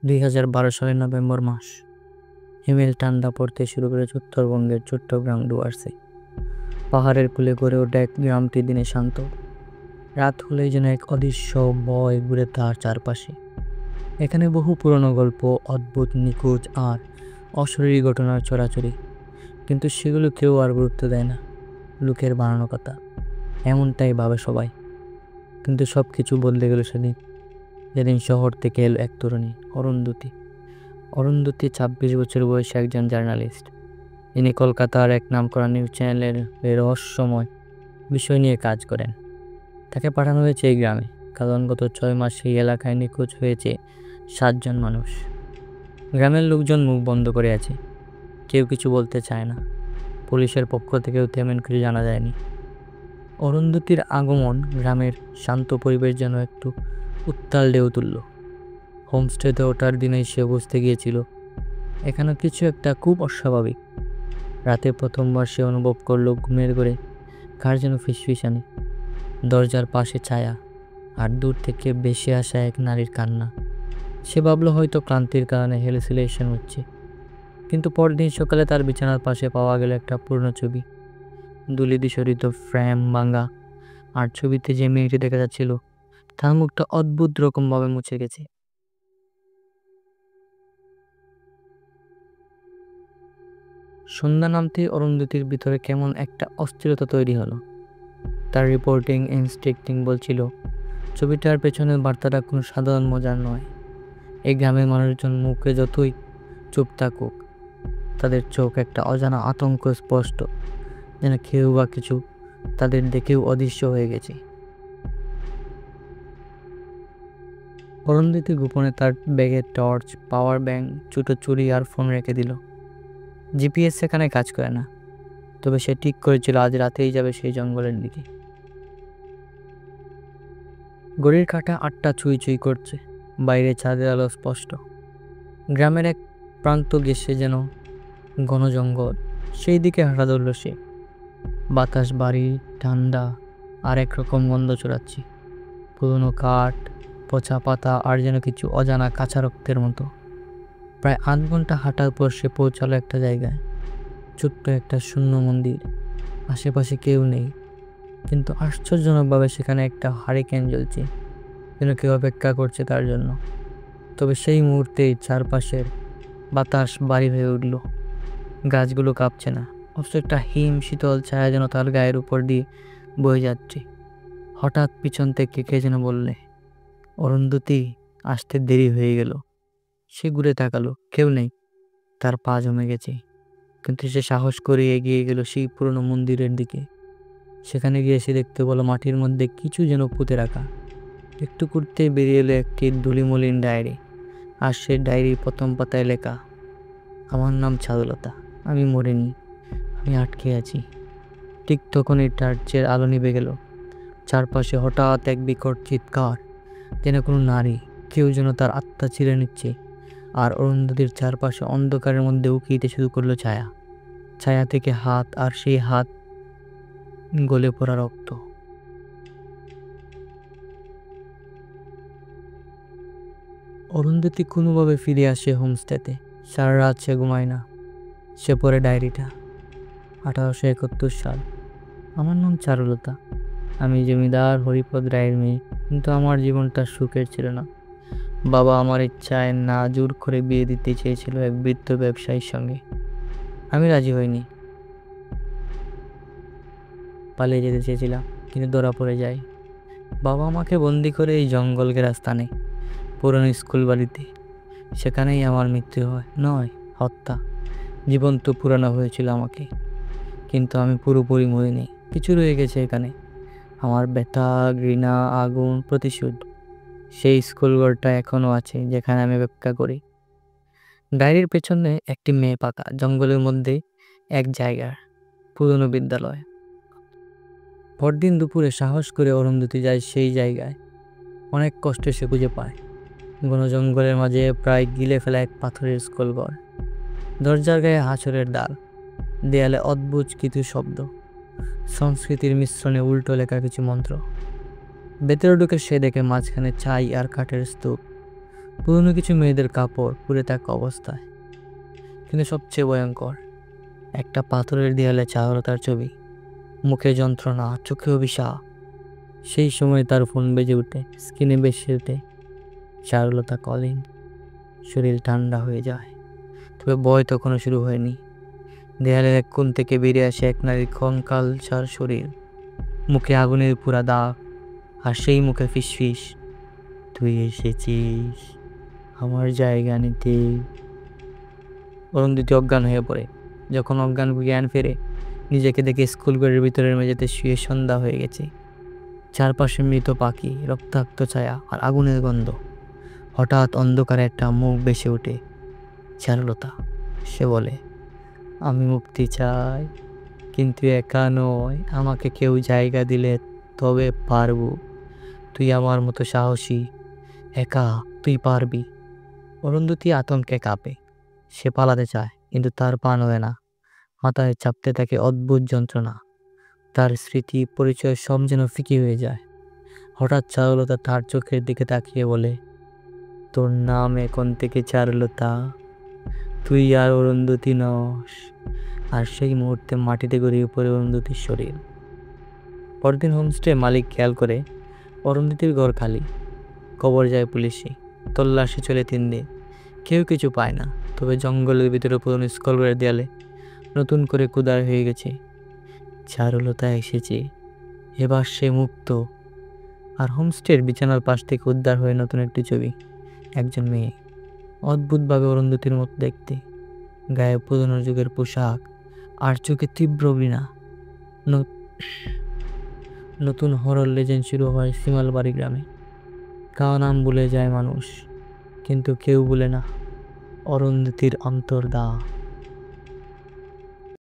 2012 সালের নভেম্বর মাস। হিমেল ঠান্ডা পড়তে শুরু করেছে উত্তরবঙ্গের চট্টগ্রাম ডুয়ার্সে। পাহাড়ের কোলে গড়ে ওঠা এক গ্রামটি দিনে শান্ত, রাত হলেই যেন এক অদৃশ্য ভয় ঘুরে তার চারপাশে। এখানে বহু পুরনো গল্প, অদ্ভুত, নিখোঁজ আর অশরীরী ঘটনার ছড়াছড়ি, কিন্তু সেগুলো কেউ আর গুরুত্ব দেয় না। লোকের বানানো কথা, এমনটাই ভাবে সবাই। কিন্তু সব কিছু বদলে গেল সেদিন, যেদিন শহর থেকে এলো এক তরুণী, অরুন্ধতী। 26 বছর বয়সী একজন জার্নালিস্ট। তিনি কলকাতার এক নামকরা নিউজ চ্যানেলের রহস্যময় বিষয় নিয়ে কাজ করেন। তাকে পাঠানো হয়েছে এই গ্রামে, কারণ গত 6 মাস এই এলাকায় নিখোঁজ হয়েছে 7 জন মানুষ। গ্রামের লোকজন মুখ বন্ধ করে আছে, কেউ কিছু বলতে চায় না। পুলিশের পক্ষ থেকেও তেমন কিছু জানা যায়নি। অরুন্ধতীর আগমন গ্রামের শান্ত পরিবেশ যেন একটু উত্তাল ঢেউ তুলল। হোমস্টেতে ওঠার দিনেই সে বুঝতে গিয়েছিল এখানে কিছু একটা খুব অস্বাভাবিক। রাতে প্রথমবার সে অনুভব করলো ঘুমের ঘরে কার যেন ফিসফিসানি, দরজার পাশে ছায়া, আর দূর থেকে ভেসে আসা এক নারীর কান্না। সে ভাবলো হয়তো ক্লান্তির কারণে হ্যালুসিনেশন হচ্ছে। কিন্তু পরদিন সকালে তার বিছানার পাশে পাওয়া গেল একটা পুরনো ছবি, ধুলি দিশরিত ফ্রেম ভাঙা, আর ছবিতে যে মেয়েটি দেখা যাচ্ছিল তার মুখটা অদ্ভুত রকমভাবে মুছে গেছে। সন্ধ্যা নামতেই অরুন্ধতীর ভিতরে কেমন একটা অস্থিরতা তৈরি হলো। তার রিপোর্টিং ইনস্টিংক্ট বলছিল ছবিটার পেছনের বার্তাটা কোনো সাধারণ মজার নয়। এই গ্রামের মানুষজন মুখে যতই চুপ থাকুক, তাদের চোখ একটা অজানা আতঙ্ক স্পষ্ট, যেন কেউ বা কিছু তাদের দেখেও অদৃশ্য হয়ে গেছে। অরুন্ধতী গোপনে তার ব্যাগে টর্চ, পাওয়ার ব্যাংক, ছোট চুড়ি আর ফোন রেখে দিল। জিপিএস সেখানে কাজ করে না, তবে সে ঠিক করেছিল আজ রাতেই যাবে সেই জঙ্গলের দিকে। ঘড়ির কাঁটা 8টা ছুঁই ছুঁই করছে, বাইরে চাঁদের আলো স্পষ্ট। গ্রামের এক প্রান্ত গেছে যেন ঘন জঙ্গল, সেই দিকে হাঁটা ধরল সে। বাতাস ভারী, ঠান্ডা, আর একরকম গন্ধ ছড়াচ্ছে, পুরনো কাঠ, পচা পাতা আর যেন কিছু অজানা কাঁচা রক্তের মতো। প্রায় 8 ঘন্টা হাঁটার পর সে পৌঁছালো একটা জায়গায়, ছোট্ট একটা শূন্য মন্দির। আশেপাশে কেউ নেই, কিন্তু আশ্চর্যজনকভাবে সেখানে একটা হারিকেন জ্বলছে, যেন কেউ অপেক্ষা করছে তার জন্য। তবে সেই মুহূর্তেই চারপাশের বাতাস ভারী হয়ে উঠল, গাছগুলো কাঁপছে না, অথচ একটা হিম শীতল ছায়া যেন তার গায়ের উপর দিয়ে বয়ে যাচ্ছে। হঠাৎ পিছন থেকে কে যেন বললে, অরুন্ধতী, আসতে দেরি হয়ে গেল। সে ঘুরে তাকালো, কেউ নেই। তার পা জমে গেছে, কিন্তু সে সাহস করে এগিয়ে গেল সেই পুরনো মন্দিরের দিকে। সেখানে গিয়ে সে দেখতে পেল মাটির মধ্যে কিছু যেন পুঁতে রাখা। একটু করতে বেরিয়ে এলো একটি ধুলিমলিন ডায়েরি, আর সে ডায়েরির প্রথম পাতায় লেখা, আমার নাম চারুলতা, আমি মরিনি, আমি আটকে আছি। ঠিক তখনই টার্চের আলো নিভে গেল। চারপাশে হঠাৎ এক বিকট চিৎকার, যেন কোনো নারী, কেউ যেন তার আত্মা ছিঁড়ে নিচ্ছে। আর অরুন্ধতীর চারপাশে অন্ধকারের মধ্যে উঁকিতে শুরু করলো ছায়া। ছায়া থেকে হাত, আর সেই হাত গলে পড়া রক্ত। অরুন্ধতী কোনোভাবে ফিরে আসে হোমস্টেতে। সারা রাত সে ঘুমায় না। সে পড়ে ডায়েরিটা। 1871 সাল। আমার নাম চারুলতা, আমি জমিদার হরিপদ রায়ের মেয়ে, কিন্তু আমার জীবনটা সুখের ছিল না। বাবা আমার ইচ্ছায় না জোর করে বিয়ে দিতে চেয়েছিল এক বৃদ্ধ ব্যবসায়ীর সঙ্গে। আমি রাজি হইনি। পালিয়ে যেতে চেয়েছিলাম, কিন্তু ধরা পড়ে যাই। বাবা আমাকে বন্দি করে এই জঙ্গল ঘেরা স্থানে, পুরনো স্কুল বাড়িতে। সেখানেই আমার মৃত্যু হয়, নয় হত্যা। জীবন তো পুরানো হয়েছিল আমাকে, কিন্তু আমি পুরোপুরি মরিনি। কিছু রয়ে গেছে এখানে, আমার ব্যথা, ঘৃণা, আগুন, প্রতিশোধ। সেই স্কুল ঘরটা এখনও আছে, যেখানে আমি অপেক্ষা করি। ডায়েরির পেছনে একটি মেয়ে পাকা জঙ্গলের মধ্যে এক জায়গার পুরনো বিদ্যালয়। পরদিন দুপুরে সাহস করে অরুন্ধতী যায় সেই জায়গায়। অনেক কষ্টে সে খুঁজে পায় ঘন জঙ্গলের মাঝে প্রায় গিলে ফেলা এক পাথরের স্কুল ঘর। দরজার গায়ে হাঁসরের ডাল, দেয়ালে অদ্ভুত কিছু শব্দ, সংস্কৃতির মিশ্রণে উল্টো লেখা কিছু মন্ত্র। ভেতরে ঢুকে সে দেখে মাঝখানে ছাই আর কাঠের স্তূপ, পুরনো কিছু মেয়েদের কাপড় পুড়ে থাকা অবস্থায়, কিন্তু সবচেয়ে ভয়ঙ্কর একটা পাথরের দেয়ালে চারুলতার ছবি, মুখে যন্ত্রণা, চোখে অভিশাপ। সেই সময় তার ফোন বেজে উঠে, স্ক্রিনে বেশি উঠে চারুলতা কলিং। শরীর ঠান্ডা হয়ে যায়, তবে ভয় তখনও শুরু হয়নি। দেয়ালের এক কোণ থেকে বেরিয়ে আসে এক নারীর কঙ্কালসার শরীর, মুখে আগুনের পুরা দাগ, আর সেই মুখে ফিসফিস, তুই এসেছিস আমার জায়গা নিতে। অরুন্ধতী অজ্ঞান হয়ে পড়ে। যখন অজ্ঞান জ্ঞান ফেরে, নিজেকে দেখে স্কুল ঘরের ভিতরের মেঝেতে শুয়ে সন্ধ্যা হয়ে গেছে। চারপাশে মৃত পাখি, রক্তাক্ত ছায়া আর আগুনের গন্ধ। হঠাৎ অন্ধকারে একটা মুখ ভেসে ওঠে, চারুলতা। সে বলে, আমি মুক্তি চাই, কিন্তু একা নয়, আমাকে কেউ জায়গা দিলে তবে পারবো। তুই আমার মতো সাহসী, একা তুই পারবি। অরুন্ধতী আতঙ্কে কাঁপে। সে পালাতে চায়, কিন্তু তার পা নড়ে না। মাথায় চাপতে থাকে অদ্ভুত যন্ত্রণা। তার স্মৃতি, পরিচয় সব যেন ফিকে হয়ে যায়। হঠাৎ চারুলতা তার চোখের দিকে তাকিয়ে বলে, তোর নাম এখন থেকে চারুলতা, তুই আর অরুন্ধতী নস। আর সেই মুহূর্তে মাটিতে গড়িয়ে পড়ে অরুন্ধতীর শরীর। পরদিন হোমস্টে মালিক খেয়াল করে অরুন্ধতীর ঘর খালি। খবর যায় পুলিশে, তল্লাশি চলে 3 দিন, কেউ কিছু পায় না। তবে জঙ্গলের ভিতরে পুরনো স্কুলের দেয়ালে নতুন করে কুদার হয়ে গেছে, চারুলতা এসেছে, এবার সে মুক্ত। আর হোমস্টের বিছানার পাশ থেকে উদ্ধার হয়ে নতুন একটি ছবি, একজন মেয়ে, অদ্ভুতভাবে অরুন্ধতীর মতো দেখতে, গায়ে পুরনো যুগের পোশাক, আর চোখে তীব্র ঘৃণা। ন- নতুন হরর লেজেন্ড শুরু হয় শিমালবাড়ি গ্রামে। কার নাম ভুলে যায় মানুষ, কিন্তু কেউ ভুলে না অরুন্ধতীর অন্তর্দা।